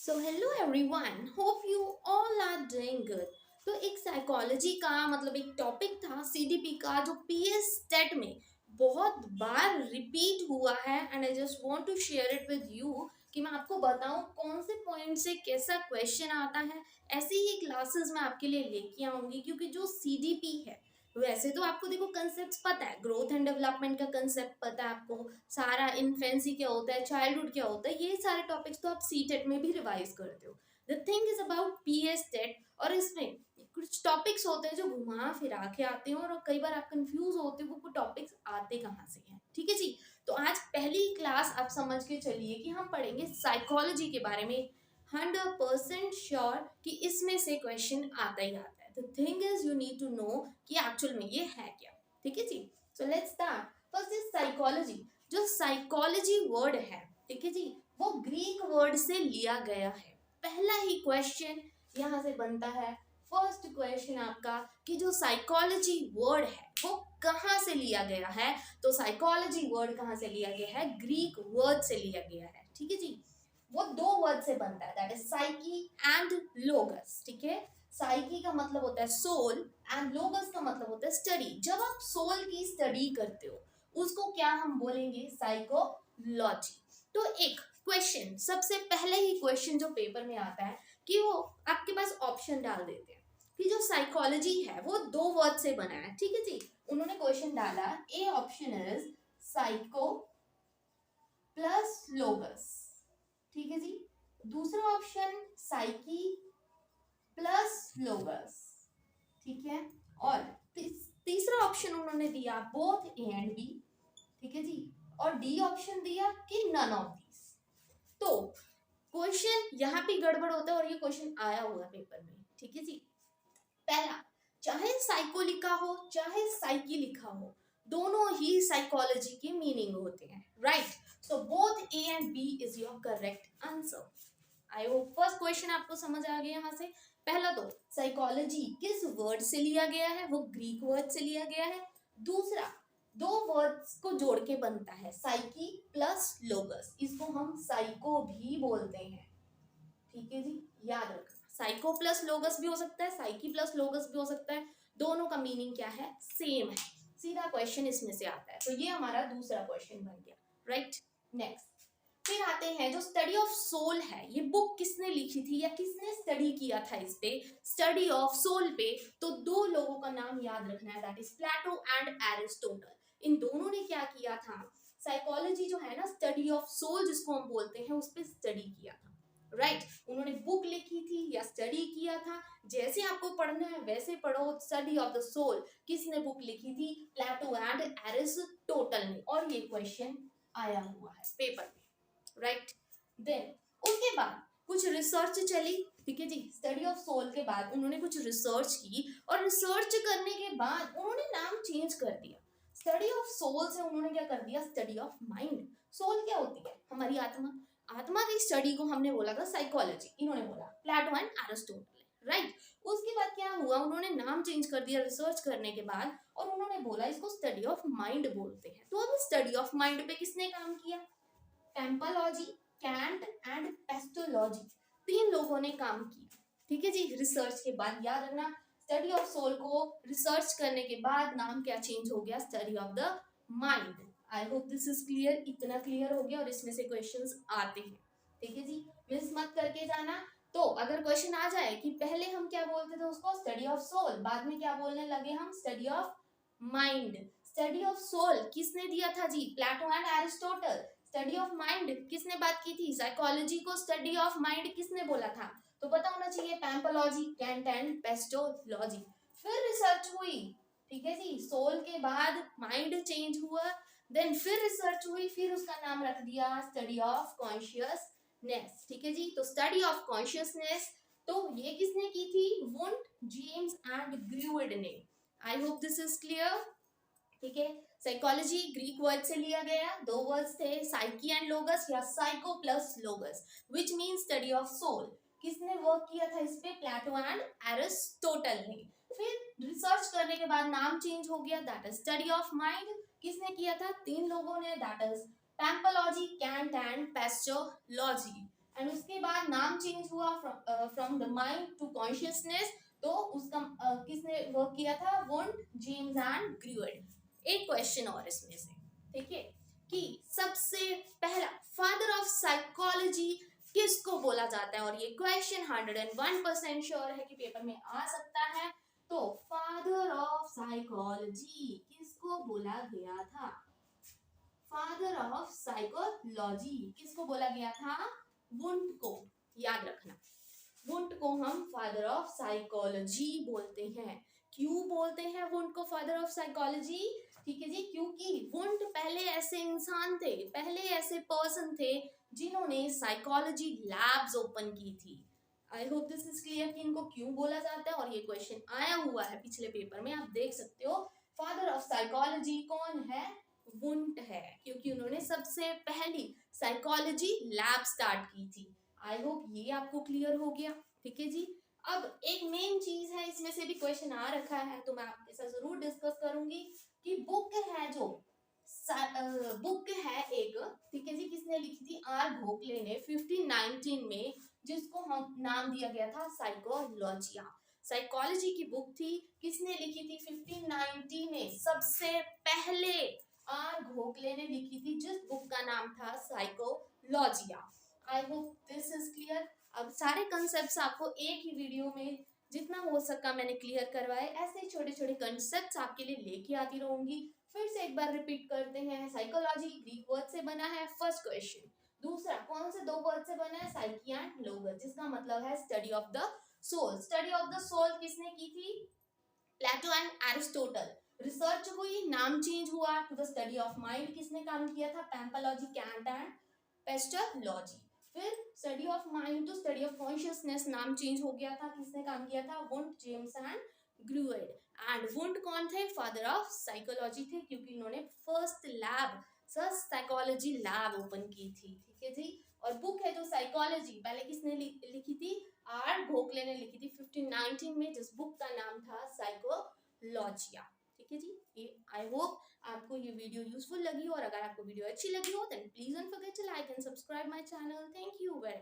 So hello everyone, hope you all are doing good. तो एक psychology का मतलब एक टॉपिक था सीडीपी का जो पीएस टेट में बहुत बार रिपीट हुआ है and I just want to share it with you कि मैं आपको बताऊं कौन से पॉइंट से कैसा क्वेश्चन आता है। ऐसी ही क्लासेस मैं आपके लिए लेके आऊंगी क्योंकि जो सीडीपी है वैसे तो आपको देखो कंसेप्ट पता है, ग्रोथ एंड डेवलपमेंट का कंसेप्ट पता है आपको, सारा इन्फेंसी क्या होता है, चाइल्डहुड क्या होता है, ये सारे टॉपिक्स तो आप सी टेट में भी रिवाइज करते हो। The thing is about P S TET, और इसमें कुछ टॉपिक्स होते हैं जो घुमा फिरा के आते हैं और कई बार आप कंफ्यूज होते हो वो टॉपिक्स आते कहाँ से हैं। ठीक है जी। तो आज पहली क्लास आप समझ के चलिए कि हम पढ़ेंगे साइकोलॉजी के बारे में। 100% श्योर कि इसमें से क्वेश्चन आता ही आता है। The thing is you need to know कि एक्चुअल में ये है क्या। ठीक है जी। So let's start. First is psychology. जो साइकोलॉजी वर्ड है, ठीक है जी, वो ग्रीक वर्ड से लिया गया है। पहला ही क्वेश्चन यहाँ से बनता है। फर्स्ट क्वेश्चन आपका कि जो साइकोलॉजी वर्ड है वो कहाँ से लिया गया है। तो साइकोलॉजी वर्ड कहाँ से लिया गया है? ग्रीक वर्ड से लिया गया है। ठीक है जी। वो दो वर्ड से बनता है, दैट इज साइकी एंड लोगस। ठीक है। साइकी का मतलब होता है सोल एंड लोगस का मतलब होता है स्टडी। जब आप सोल की स्टडी करते हो उसको क्या हम बोलेंगे? साइकोलॉजी। तो एक क्वेश्चन, सबसे पहले ही क्वेश्चन जो पेपर में आता है कि वो आपके पास ऑप्शन डाल देते हैं कि जो साइकोलॉजी है वो दो वर्ड से बना है। ठीक है जी। उन्होंने क्वेश्चन डाला, A option is psycho plus logos. ठीक है जी। दूसरा ऑप्शन साइकी प्लस लोगस। ठीक है। और तीसरा ऑप्शन उन्होंने दिया बोथ ए एंड बी। ठीक है जी। और डी ऑप्शन दिया कि नन ऑफ दीज। तो क्वेश्चन यहाँ पे गड़बड़ होता है और ये क्वेश्चन आया हुआ है पेपर में। ठीक है जी। पहला, चाहे साइको लिखा हो चाहे साइकी लिखा हो, दोनों ही साइकोलॉजी के मीनिंग होते हैं, right. So both A and B is your correct answer. I hope first question आपको समझ आ गया। यहाँ से पहला तो साइकोलॉजी किस वर्ड से लिया गया है? वो ग्रीक वर्ड से लिया गया है। दूसरा, दो वर्ड्स को जोड़ के बनता है साइकी प्लस लोगस, इसको हम साइको भी बोलते हैं। ठीक है जी। याद रखना, साइको प्लस लोगस भी हो सकता है, साइकी प्लस लोगस भी हो सकता है। दोनों का मीनिंग क्या है? सेम है। सीधा क्वेश्चन इसमें से आता है। तो ये हमारा दूसरा क्वेश्चन बन गया, राइट। नेक्स्ट फिर आते हैं जो स्टडी ऑफ सोल है, ये बुक किसने लिखी थी या किसने स्टडी किया था इस पे, स्टडी ऑफ सोल पे? तो दो लोगों का नाम याद रखना है, that is Plato and Aristotle. इन दोनों ने क्या किया था? साइकोलॉजी जो है ना, स्टडी ऑफ सोल जिसको हम बोलते हैं, उस पर स्टडी किया था, राइट। उन्होंने बुक लिखी थी या स्टडी किया था, जैसे आपको पढ़ना है वैसे पढ़ो। स्टडी ऑफ द सोल किसने बुक लिखी थी? प्लेटो एंड एरिस्टोटल ने। और ये क्वेश्चन आया हुआ है पेपर में, राइट। देन उसके बाद कुछ रिसर्च चली। ठीक है जी। स्टडी ऑफ सोल के बाद उन्होंने कुछ रिसर्च की और रिसर्च करने के बाद उन्होंने नाम चेंज कर दिया। स्टडी ऑफ सोल से उन्होंने क्या कर दिया? Study of mind. सोल क्या होती है? हमारी आत्मा। आत्मा की स्टडी को हमने बोला था साइकोलॉजी, इन्होंने बोला प्लेटो एंड एरिस्टोटल, राइट। उसके बाद क्या हुआ? उन्होंने नाम चेंज कर दिया रिसर्च करने के बाद और उन्होंने बोला इसको स्टडी ऑफ माइंड बोलते हैं। तो अब स्टडी ऑफ माइंड पे किसने काम किया? टेम्पोलॉजी, कैंट एंड पेस्टोलॉजी, तीन लोगों ने काम किया। ठीक है जी। रिसर्च के बाद याद रखना, स्टडी ऑफ सोल को रिसर्च करने के बाद नाम क्या चेंज हो गया? Study of the mind. I hope this is clear. इतना क्लियर हो गया और इसमें से क्वेश्चंस आते हैं। ठीक है जी। मिस मत करके जाना। तो अगर क्वेश्चन आ जाए कि पहले हम क्या बोलते थे उसको? स्टडी ऑफ सोल, बाद में क्या बोलने लगे हम? Study of mind. Study of soul किसने दिया था जी? Plato and Aristotle. Study of mind किसने बात की थी? साइकोलॉजी को स्टडी ऑफ माइंड किसने बोला था? तो पता होना चाहिए, पैम्पोलॉजी, कैंट एंड पेस्टोलॉजी। फिर रिसर्च हुई। ठीक है जी। सोल के बाद माइंड चेंज हुआ, देन फिर रिसर्च हुई, फिर उसका नाम रख दिया स्टडी ऑफ कॉन्शियसनेस। ठीक है जी। तो स्टडी ऑफ कॉन्शियसनेस तो ये किसने की थी? वुंट, जेम्स एंड ग्रूइड ने। आई होप दिस इज क्लियर। ठीक है। साइकोलॉजी ग्रीक वर्ड से लिया गया, दो वर्ड्स थे साइकी एंड लोगस या psycho plus logos, which mean study of soul. किसने वर्क किया था इस पे? प्लेटो एंड एरिस्टोटल ने। फिर रिसर्च करने के बाद नाम चेंज हो गया, that is study of mind. किसने किया था? तीन लोगों ने, दैट इज पैम्पोलॉजी, कैंट एंड पेस्टोलॉजी। एंड उसके बाद नाम चेंज हुआ from the mind to consciousness, तो उसका किसने वर्क किया था? वुंट, जेम्स एंड ग्रुएड। एक क्वेश्चन और इसमें से, ठीक है, कि सबसे पहला फादर ऑफ साइकोलॉजी किसको बोला जाता है? और ये क्वेश्चन 101% श्योर है कि पेपर में आ सकता है। तो फादर ऑफ साइकोलॉजी किसको बोला गया था? फादर ऑफ साइकोलॉजी किसको बोला गया था? वुंट को। याद रखना, वुंट को हम फादर ऑफ साइकोलॉजी बोलते हैं। क्यों बोलते हैं वुंट को फादर ऑफ साइकोलॉजी? ठीक है जी, क्योंकि वुंट पहले ऐसे इंसान थे, पहले ऐसे पर्सन थे जिन्होंने साइकोलॉजी लैब्स ओपन की थी। आई होप दिस इज क्लियर कि इनको क्यों बोला जाता है, और ये क्वेश्चन आया हुआ है पिछले पेपर में, आप देख सकते हो। फादर ऑफ साइकोलॉजी कौन है? वुंट है, क्योंकि उन्होंने सबसे पहली साइकोलॉजी लैब स्टार्ट की थी। आई होप ये आपको क्लियर हो गया, ठीक है जी। अब एक मेन चीज है, इसमें से भी क्वेश्चन आ रखा है, तो मैं आपके साथ जरूर डिस्कस करूंगी कि बुक है जो बुक है एक, ठीक है जी, किसने लिखी थी? आर गोखले ने 1519 में, जिसको हम नाम दिया गया था साइकोलॉजिया। साइकोलॉजी की बुक थी, किसने लिखी थी? 1519 में सबसे पहले आर गोखले ने लिखी थी, जिस बुक का नाम था Psychologia. I hope this is clear. अब सारे कंसेप्ट्स आपको एक ही वीडियो में जितना हो सका मैंने क्लियर करवाए। ऐसे छोटे छोटे कंसेप्ट्स आपके लिए लेके आती रहूंगी। फिर से एक बार रिपीट करते हैं। साइकोलॉजी ग्रीक वर्ड से बना है, फर्स्ट क्वेश्चन। दूसरा, कौन से दो वर्ड से बना है? साइकी एंड लोगस, जिसका मतलब है study of the soul. Study of the soul किसने की थी? प्लेटो एंड एरिस्टोटल। रिसर्च हुई, नाम चेंज हुआ to the study of mind, किसने काम किया था? Pomponazzi, Kant and Pestalozzi. फिर study of mind to study of consciousness, नाम चेंज हो गया था, किसने काम किया था? वुंट, जेम्स एंड ग्रुएड। एंड वुंट कौन थे? फादर ऑफ साइकोलॉजी थे, क्योंकि इन्होंने first lab, psychology lab open की थी, ठीक है जी। और बुक है जो साइकोलॉजी, पहले किसने लिखी थी? आर गोखले ने लिखी थी 1519 में, जिस बुक का नाम था साइकोलॉजिया, ठीक है जी। ये आई होप आपको ये वीडियो यूजफुल लगी, और अगर आपको वीडियो अच्छी लगी हो then please don't forget to like and subscribe my channel. Thank you very